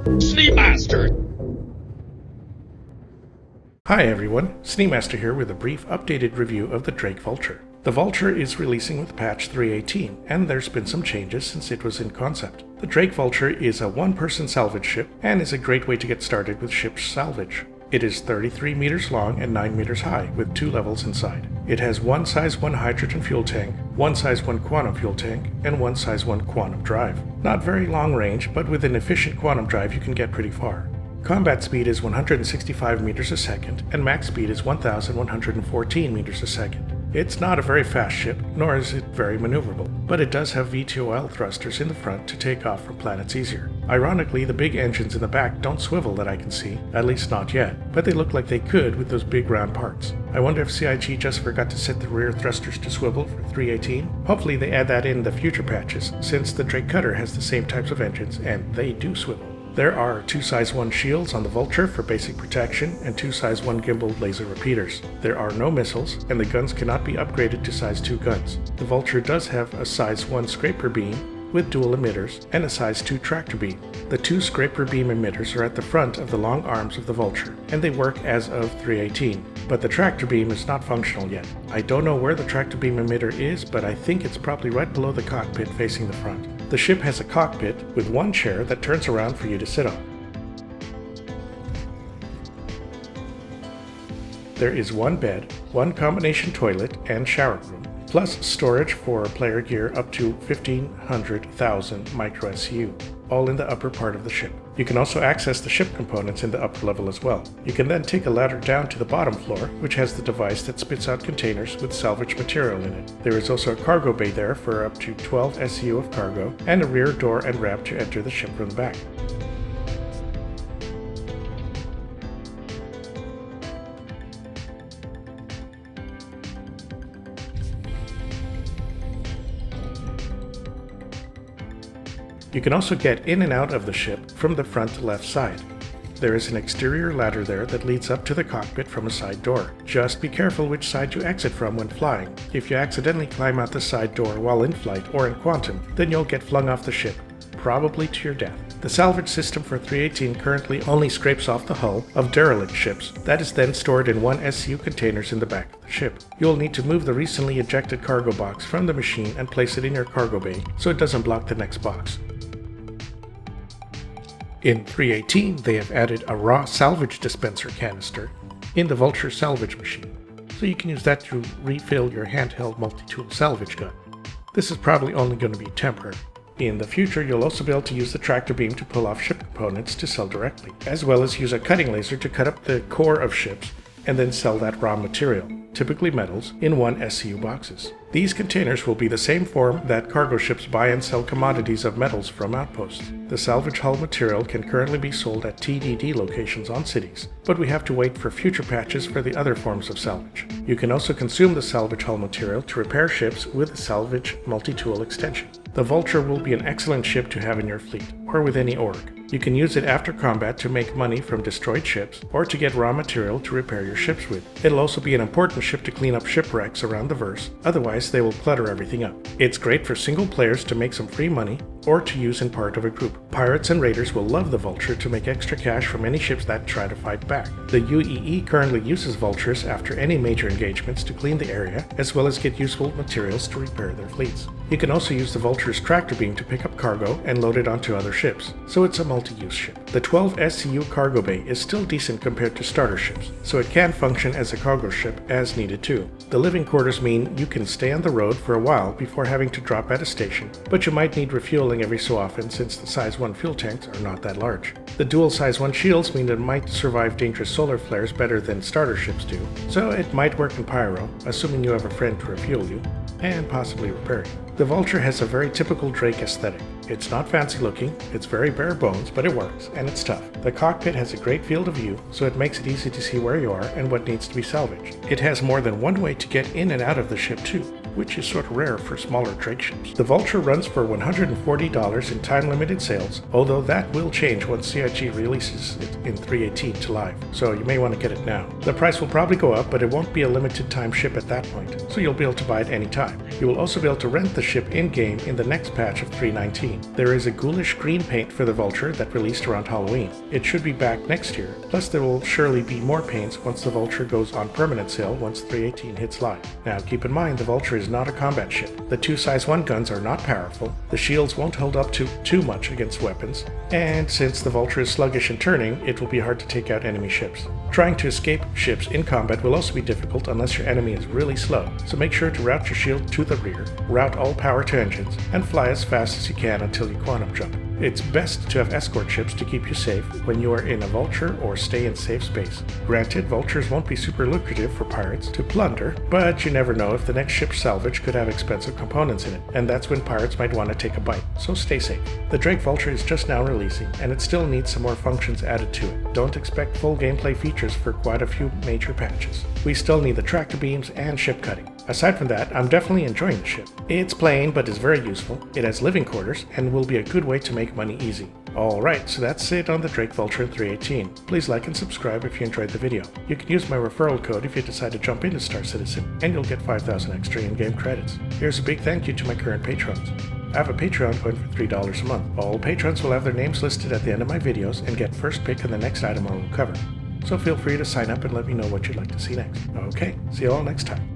Master! Hi everyone, Master here with a brief updated review of the Drake Vulture. The Vulture is releasing with patch 3.18, and there's been some changes since it was in concept. The Drake Vulture is a one-person salvage ship, and is a great way to get started with ship salvage. It is 33 meters long and 9 meters high, with 2 levels inside. It has one size 1 hydrogen fuel tank, one size 1 quantum fuel tank, and one size 1 quantum drive. Not very long range, but with an efficient quantum drive you can get pretty far. Combat speed is 165 meters a second, and max speed is 1,114 meters a second. It's not a very fast ship, nor is it very maneuverable, but it does have VTOL Thrusters in the front to take off from planets easier. Ironically, the big engines in the back don't swivel that I can see, at least not yet, but they look like they could with those big round parts. I wonder if CIG just forgot to set the rear thrusters to swivel for 3.18? Hopefully they add that in the future patches, since the Drake Cutter has the same types of engines and they do swivel. There are 2 size 1 shields on the Vulture for basic protection and 2 size 1 Gimballed laser repeaters. There are no missiles, and the guns cannot be upgraded to size 2 guns. The Vulture does have a size 1 scraper beam with dual emitters and a size 2 tractor beam. The 2 scraper beam emitters are at the front of the long arms of the Vulture, and they work as of 3.18. But the tractor beam is not functional yet. I don't know where the tractor beam emitter is, but I think it's probably right below the cockpit facing the front. The ship has a cockpit with one chair that turns around for you to sit on. There is one bed, one combination toilet and shower room, plus storage for player gear up to 1,500,000 micro SU, all in the upper part of the ship. You can also access the ship components in the upper level as well. You can then take a ladder down to the bottom floor, which has the device that spits out containers with salvage material in it. There is also a cargo bay there for up to 12 SU of cargo, and a rear door and ramp to enter the ship from the back. You can also get in and out of the ship from the front left side. There is an exterior ladder there that leads up to the cockpit from a side door. Just be careful which side you exit from when flying. If you accidentally climb out the side door while in flight or in quantum, then you'll get flung off the ship, probably to your death. The salvage system for 3.18 currently only scrapes off the hull of derelict ships. That is then stored in 1 SU containers in the back of the ship. You'll need to move the recently ejected cargo box from the machine and place it in your cargo bay so it doesn't block the next box. In 3.18, they have added a raw salvage dispenser canister in the Vulture salvage machine, so you can use that to refill your handheld multi-tool salvage gun. This is probably only going to be temporary. In the future, you'll also be able to use the tractor beam to pull off ship components to sell directly, as well as use a cutting laser to cut up the core of ships and then sell that raw material, typically metals, in 1 SCU boxes. These containers will be the same form that cargo ships buy and sell commodities of metals from outposts. The salvage hull material can currently be sold at TDD locations on cities, but we have to wait for future patches for the other forms of salvage. You can also consume the salvage hull material to repair ships with a salvage multi-tool extension. The Vulture will be an excellent ship to have in your fleet, or with any org. You can use it after combat to make money from destroyed ships, or to get raw material to repair your ships with. It'll also be an important ship to clean up shipwrecks around the verse, otherwise they will clutter everything up. It's great for single players to make some free money, or to use in part of a group. Pirates and raiders will love the Vulture to make extra cash from any ships that try to fight back. The UEE currently uses Vultures after any major engagements to clean the area, as well as get useful materials to repair their fleets. You can also use the Vulture's tractor beam to pick up cargo and load it onto other ships, so it's a multi-use ship. The 12 SCU cargo bay is still decent compared to starter ships, so it can function as a cargo ship as needed too. The living quarters mean you can stay on the road for a while before having to drop at a station, but you might need refueling every so often since the size 1 fuel tanks are not that large. The dual size 1 shields mean it might survive dangerous solar flares better than starter ships do, so it might work in pyro, assuming you have a friend to refuel you, and possibly repair you. The Vulture has a very typical Drake aesthetic. It's not fancy looking, it's very bare bones, but it works, and it's tough. The cockpit has a great field of view, so it makes it easy to see where you are and what needs to be salvaged. It has more than one way to get in and out of the ship too. which is sort of rare for smaller Drake ships. The Vulture runs for $140 in time-limited sales, although that will change once CIG releases it in 3.18 to live, so you may want to get it now. The price will probably go up, but it won't be a limited time ship at that point, so you'll be able to buy it anytime. You will also be able to rent the ship in-game in the next patch of 3.19. There is a ghoulish green paint for the Vulture that released around Halloween. It should be back next year, plus there will surely be more paints once the Vulture goes on permanent sale once 3.18 hits live. Now keep in mind the Vulture is not a combat ship. The two size 1 guns are not powerful, the shields won't hold up to too much against weapons, and since the Vulture is sluggish in turning, it will be hard to take out enemy ships. Trying to escape ships in combat will also be difficult unless your enemy is really slow, so make sure to route your shield to the rear, route all power to engines, and fly as fast as you can until you quantum jump. It's best to have escort ships to keep you safe when you are in a Vulture or stay in safe space. Granted, Vultures won't be super lucrative for pirates to plunder, but you never know if the next ship salvage could have expensive components in it, and that's when pirates might want to take a bite, so stay safe. The Drake Vulture is just now releasing, and it still needs some more functions added to it. Don't expect full gameplay features for quite a few major patches. We still need the tractor beams and ship cutting. Aside from that, I'm definitely enjoying the ship. It's plain, but is very useful. It has living quarters, and will be a good way to make money easy. Alright, so that's it on the Drake Vulture in 3.18. Please like and subscribe if you enjoyed the video. You can use my referral code if you decide to jump into Star Citizen, and you'll get 5,000 extra in-game credits. Here's a big thank you to my current patrons. I have a Patreon going for $3 a month. All patrons will have their names listed at the end of my videos and get first pick on the next item I will cover. So feel free to sign up and let me know what you'd like to see next. Okay, see you all next time.